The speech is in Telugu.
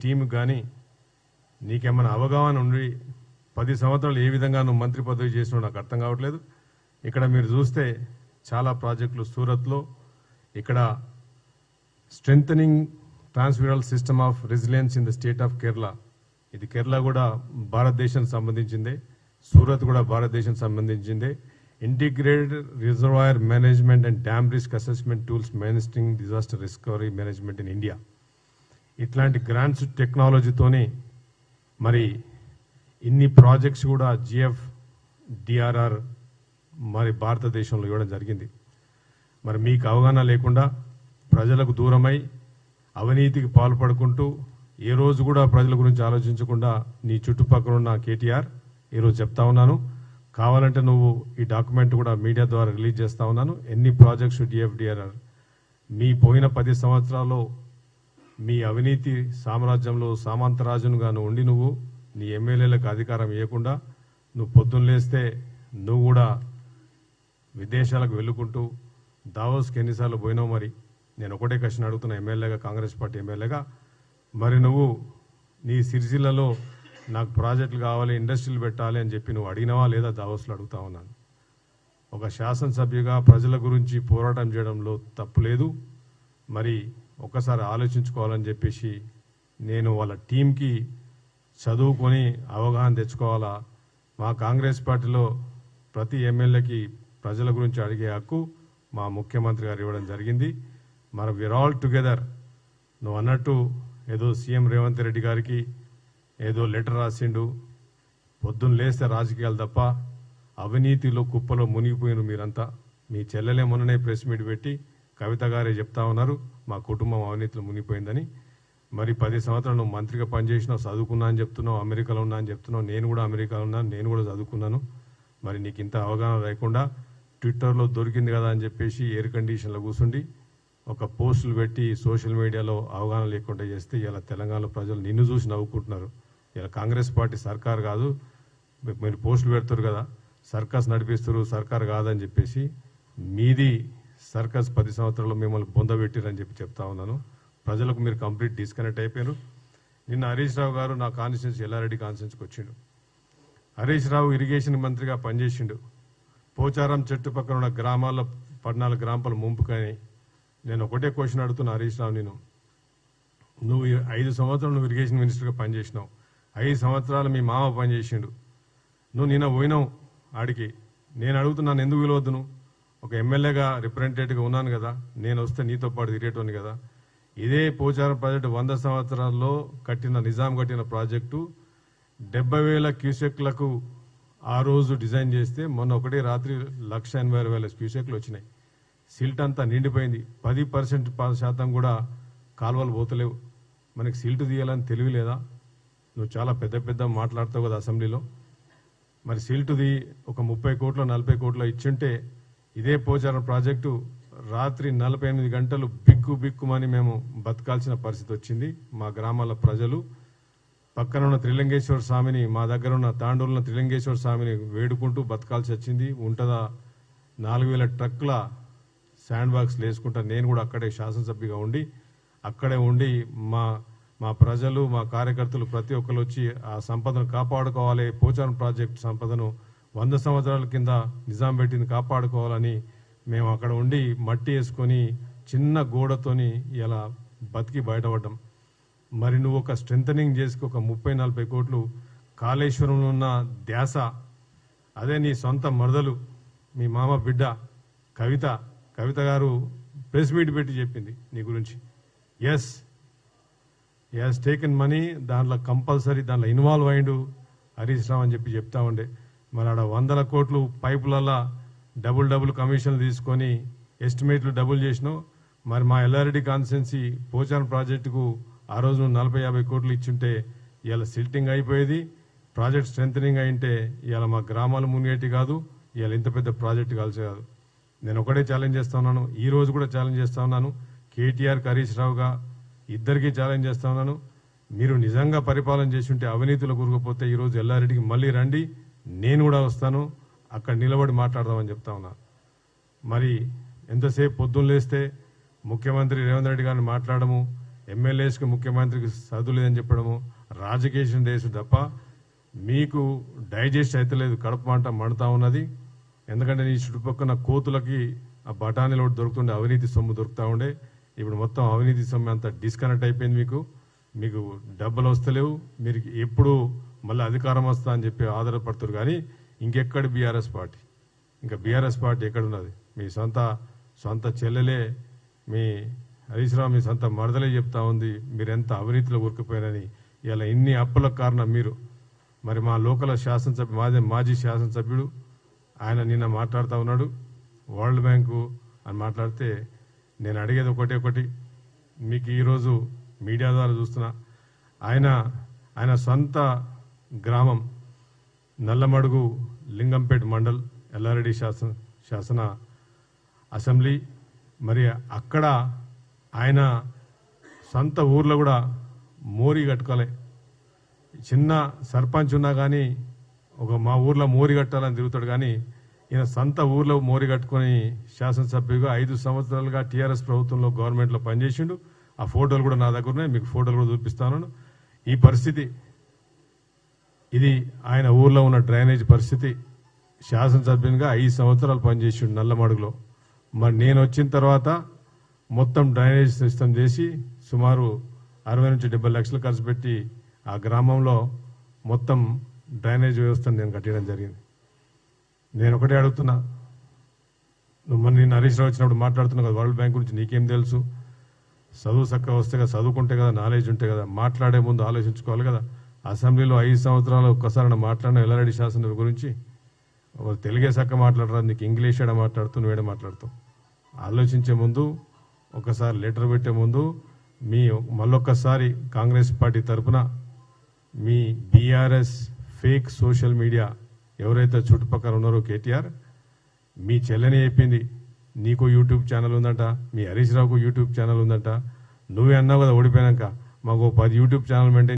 టీమ్ కానీ నీకేమైనా అవగాహన ఉండి 10 సంవత్సరాలు ఏ విధంగా నువ్వు మంత్రి పదవి చేసినావు నాకు అర్థం కావట్లేదు. ఇక్కడ మీరు చూస్తే చాలా ప్రాజెక్టులు సూరత్లో, ఇక్కడ strengthening transferal system of resilience in the state of Kerala. ఇది కేరళ కూడా భారతదేశానికి సంబంధించిందే, సూరత్ కూడా భారతదేశానికి సంబంధించిందే. Integrated reservoir management and dam risk assessment tools managing disaster recovery management in India. ఇట్లాంటి గ్రాంట్స్ టెక్నాలజీతోనే మరి ఇన్ని ప్రాజెక్ట్స్ కూడా GFDRR మరి భారతదేశంలో ఇవ్వడం జరిగింది. మరి మీకు అవగాహన లేకుండా ప్రజలకు దూరమై అవినీతికి పాల్పడుకుంటూ ఏ రోజు కూడా ప్రజల గురించి ఆలోచించకుండా నీ చుట్టుపక్కల ఉన్న కేటీఆర్ ఈరోజు చెప్తా ఉన్నాను, కావాలంటే నువ్వు ఈ డాక్యుమెంట్ కూడా మీడియా ద్వారా రిలీజ్ చేస్తా ఉన్నాను. ఎన్ని ప్రాజెక్ట్స్ GFDRR మీ పోయిన 10 సంవత్సరాల్లో మీ అవినీతి సామ్రాజ్యంలో సామంతరాజునుగా ఉండి నువ్వు నీ ఎమ్మెల్యేలకు అధికారం ఇవ్వకుండా నువ్వు పొద్దున్న లేస్తే నువ్వు కూడా విదేశాలకు వెళ్ళుకుంటూ దావోస్కి ఎన్నిసార్లు పోయినావు? మరి నేను ఒకటే క్వశ్చన్ అడుగుతున్నా, ఎమ్మెల్యేగా, కాంగ్రెస్ పార్టీ ఎమ్మెల్యేగా, మరి నువ్వు నీ సిరిసిల్లలో నాకు ప్రాజెక్టులు కావాలి, ఇండస్ట్రీలు పెట్టాలి అని చెప్పి నువ్వు అడిగినావా లేదా? దావోస్లో అడుగుతా ఉన్నాను. ఒక శాసనసభ్యుగా ప్రజల గురించి పోరాటం చేయడంలో తప్పు లేదు. మరి ఒక్కసారి ఆలోచించుకోవాలని చెప్పేసి నేను వాళ్ళ టీంకి చదువుకొని అవగాహన తెచ్చుకోవాలా. మా కాంగ్రెస్ పార్టీలో ప్రతి ఎమ్మెల్యేకి ప్రజల గురించి అడిగే హక్కు మా ముఖ్యమంత్రి గారు ఇవ్వడం జరిగింది. మరి వీఆర్ ఆల్ టుగెదర్. నువ్వు అన్నట్టు ఏదో సీఎం రేవంత్ రెడ్డి గారికి ఏదో లెటర్ రాసిండు, పొద్దున్న లేస్తే రాజకీయాలు తప్ప అవినీతిలో కుప్పలో మునిగిపోయిన మీరంతా. మీ చెల్లెలే మొన్ననే ప్రెస్ మీట్ పెట్టి కవిత గారే చెప్తా ఉన్నారు మా కుటుంబం అవినీతిలో మునిగిపోయిందని. మరి 10 సంవత్సరాలు నువ్వు మంత్రిగా పనిచేసినావు, చదువుకున్నా అని చెప్తున్నావు, అమెరికాలో ఉన్నా అని చెప్తున్నావు. నేను కూడా అమెరికాలో ఉన్నాను, నేను కూడా చదువుకున్నాను. మరి నీకు ఇంత అవగాహన లేకుండా ట్విట్టర్లో దొరికింది కదా అని చెప్పేసి ఎయిర్ కండిషన్లో కూర్చుండి ఒక పోస్టులు పెట్టి సోషల్ మీడియాలో అవగాహన లేకుండా చేస్తే ఇలా తెలంగాణ ప్రజలు నిన్ను చూసి నవ్వుకుంటున్నారు. ఇలా కాంగ్రెస్ పార్టీ సర్కార్ కాదు, మీరు పోస్టులు పెడతారు కదా, సర్కస్ నడిపిస్తారు, సర్కార్ కాదని చెప్పేసి మీది సర్కస్ 10 సంవత్సరాలు మిమ్మల్ని పొందబెట్టిరని చెప్పి చెప్తా ఉన్నాను. ప్రజలకు మీరు కంప్లీట్ డిస్కనెక్ట్ అయిపోయారు. నిన్న హరీష్ రావు గారు నా కాన్స్టిట్యూన్సీ ఎల్లారెడ్డి కాన్స్టిట్యూన్సీకి వచ్చిండు. హరీష్ రావు ఇరిగేషన్ మంత్రిగా పనిచేసిండు. పోచారం చుట్టుపక్కల ఉన్న గ్రామాల్లో 14 గ్రామాల ముంపుకని నేను ఒకటే క్వశ్చన్ అడుగుతున్నా హరీష్ రావు, నువ్వు 5 సంవత్సరాలు నువ్వు ఇరిగేషన్ మినిస్టర్గా పనిచేసినావు, 5 సంవత్సరాలు మీ మామ పనిచేసిండు, నువ్వు నిన్న పోయినావు ఆడికి. నేను అడుగుతున్నాను, ఎందుకు విలువద్దు? నువ్వు ఒక ఎమ్మెల్యేగా రిప్రజెంటేటివ్గా ఉన్నాను కదా, నేను వస్తే నీతో పాటు తిరిగేటోని కదా. ఇదే పోచారం ప్రాజెక్టు 100 సంవత్సరాల్లో నిజాం కట్టిన ప్రాజెక్టు 70,000 క్యూసెక్లకు ఆ రోజు డిజైన్ చేస్తే మొన్న ఒకటే రాత్రి 1,86,000 క్యూసెక్లు వచ్చినాయి. సిల్ట్ అంతా నిండిపోయింది. 10% కూడా కాలువలు పోతలేవు. మనకి సిల్ట్ తీయాలని తెలివి లేదా? నువ్వు చాలా పెద్ద మాట్లాడతావు కదా అసెంబ్లీలో. మరి సిల్ట్ది ఒక 30 కోట్లు 40 కోట్లు ఇచ్చుంటే ఇదే పోచారం ప్రాజెక్టు రాత్రి 48 గంటలు బిక్కుమని మేము బతకాల్సిన పరిస్థితి వచ్చింది. మా గ్రామాల ప్రజలు పక్కన ఉన్న త్రిలింగేశ్వర స్వామిని, మా దగ్గర ఉన్న తాండూరులో త్రిలింగేశ్వర స్వామిని వేడుకుంటూ బతకాల్సి వచ్చింది. ఉంటుందా 4,000 ట్రక్కుల శాండ్ బాక్స్లు వేసుకుంటా నేను కూడా అక్కడే శాసనసభ్యుగా ఉండి అక్కడే ఉండి మా ప్రజలు, మా కార్యకర్తలు ప్రతి ఒక్కరు వచ్చి ఆ సంపదను కాపాడుకోవాలి, పోచారం ప్రాజెక్టు సంపదను 100 సంవత్సరాల కింద నిజాం పెట్టింది కాపాడుకోవాలని మేము అక్కడ ఉండి మట్టి వేసుకొని చిన్న గోడతోని ఇలా బతికి బయటపడ్డాం. మరి నువ్వు ఒక స్ట్రెంథనింగ్ చేసుకు ఒక 30-40 కోట్లు కాళేశ్వరంలో ఉన్న ధ్యాస, అదే నీ సొంత మరదలు మీ మామ బిడ్డ కవిత గారు ప్రెస్ మీట్ పెట్టి చెప్పింది నీ గురించి. ఎస్ టేకెన్ మనీ, దాంట్లో కంపల్సరీ దాంట్లో ఇన్వాల్వ్ అయ్యిండు హరీష్ రావు అని చెప్పి చెప్తా ఉండే. మరి ఆడ 100 కోట్లు పైపులలో డబుల్ కమిషన్లు తీసుకొని ఎస్టిమేట్లు డబుల్ చేసినావు. మరి మా ఎల్లారెడ్డి కాన్స్టిట్యున్సీ పోచారం ప్రాజెక్టుకు ఆ రోజు 40-50 కోట్లు ఇచ్చుంటే ఇలా సిల్టింగ్ అయిపోయేది, ప్రాజెక్ట్ స్ట్రెంథనింగ్ అయింటే ఇలా మా గ్రామాలు మునిగేటి కాదు, ఇలా ఇంత పెద్ద ప్రాజెక్టు కాల్చే కాదు. నేను ఒకటే ఛాలెంజ్ చేస్తా ఉన్నాను, ఈ రోజు కూడా ఛాలెంజ్ చేస్తా ఉన్నాను, కేటీఆర్ హరీష్ రావుగా ఇద్దరికీ ఛాలెంజ్ చేస్తా ఉన్నాను. మీరు నిజంగా పరిపాలన చేసి ఉంటే అవినీతిలో కూరుకుపోతే ఈరోజు ఎల్లారెడ్డికి మళ్ళీ రండి, నేను కూడా వస్తాను, అక్కడ నిలబడి మాట్లాడదామని చెప్తా ఉన్నా. మరి ఎంతసేపు పొద్దున్న లేస్తే ముఖ్యమంత్రి రేవంత్ రెడ్డి గారిని మాట్లాడము, ఎమ్మెల్యేస్కి ముఖ్యమంత్రికి చదువు లేదని చెప్పడము రాజకీయం చేసు తప్ప మీకు డైజెస్ట్ అవుతలేదు. కడుపు మంట మండుతా ఉన్నది. ఎందుకంటే నీ చుట్టుపక్కల కోతులకి ఆ బఠానీలో దొరుకుతుండే అవినీతి సొమ్ము దొరుకుతూ ఉండే. ఇప్పుడు మొత్తం అవినీతి సొమ్ము అంతా డిస్కనెక్ట్ అయిపోయింది. మీకు డబ్బులు వస్తలేవు. మీరు ఎప్పుడు మళ్ళీ అధికారం వస్తా అని చెప్పి ఆధారపడుతున్నారు. కానీ ఇంకెక్కడ బీఆర్ఎస్ పార్టీ, ఇంకా బీఆర్ఎస్ పార్టీ ఎక్కడున్నది? మీ సొంత చెల్లెలే, మీ హరీష్ రావు మీ సొంత మరదలే చెప్తా ఉంది మీరెంత అవినీతిలో ఉరికిపోయారని. ఇలా ఇన్ని అప్పులకు కారణం మీరు. మరి మా లోకల్ శాసనసభ్యుడు, మాజీ శాసనసభ్యుడు ఆయన నిన్న మాట్లాడుతూ ఉన్నాడు వరల్డ్ బ్యాంకు అని మాట్లాడితే, నేను అడిగేది ఒకటి మీకు ఈరోజు మీడియా ద్వారా చూస్తున్నా. ఆయన సొంత గ్రామం నల్లమడుగు లింగంపేట మండల్ ఎల్లారెడ్డి శాసన అసెంబ్లీ. మరి అక్కడ ఆయన సొంత ఊర్లో కూడా మోరీ కట్టుకోలే. చిన్న సర్పంచ్ ఉన్నా కానీ మా ఊర్లో మోరీ కట్టాలని తిరుగుతాడు. కానీ ఈయన సొంత ఊర్లో మోరీ కట్టుకొని శాసనసభ్యుగా 5 సంవత్సరాలుగా టీఆర్ఎస్ ప్రభుత్వంలో గవర్నమెంట్లో పనిచేసిండు. ఆ ఫోటోలు కూడా నా దగ్గర ఉన్నాయి, మీకు ఫోటోలు కూడా చూపిస్తాను. ఈ పరిస్థితి, ఇది ఆయన ఊర్లో ఉన్న డ్రైనేజ్ పరిస్థితి. శాసనసభ్యునిగా 5 సంవత్సరాలు పనిచేసిండు నల్లమడుగులో. మరి నేను వచ్చిన తర్వాత మొత్తం డ్రైనేజ్ సిస్టమ్ చేసి సుమారు 60 నుంచి 70 లక్షలు ఖర్చు పెట్టి ఆ గ్రామంలో మొత్తం డ్రైనేజ్ వ్యవస్థను నేను కట్టడం జరిగింది. నేను ఒకటే అడుగుతున్నా, నువ్వు నేను హరీష్ రావు వచ్చినప్పుడు మాట్లాడుతున్నావు కదా వరల్డ్ బ్యాంక్ గురించి, నీకేం తెలుసు? చదువు చక్కగా వస్తే కదా, చదువుకుంటే కదా, నాలెడ్జ్ ఉంటే కదా, మాట్లాడే ముందు ఆలోచించుకోవాలి కదా. అసెంబ్లీలో 5 సంవత్సరాలు ఒక్కసారి మాట్లాడిన ఎల్లారెడ్డి శాసన గురించి తెలుగే చక్క మాట్లాడరా, నీకు ఇంగ్లీష్ ఏడ మాట్లాడుతూ నువ్వేడ మాట్లాడుతావు? ఆలోచించే ముందు, ఒకసారి లెటర్ పెట్టే ముందు మళ్ళొక్కసారి కాంగ్రెస్ పార్టీ తరఫున మీ బీఆర్ఎస్ ఫేక్ సోషల్ మీడియా ఎవరైతే చుట్టుపక్కల ఉన్నారో కేటీఆర్, మీ చెల్లెని చెప్పింది నీకు యూట్యూబ్ ఛానల్ ఉందంట, మీ హరీష్ రావుకు యూట్యూబ్ ఛానల్ ఉందంట. నువ్వే అన్నావు కదా ఓడిపోయాక మాకు 10 యూట్యూబ్ ఛానల్ మెయింటైన్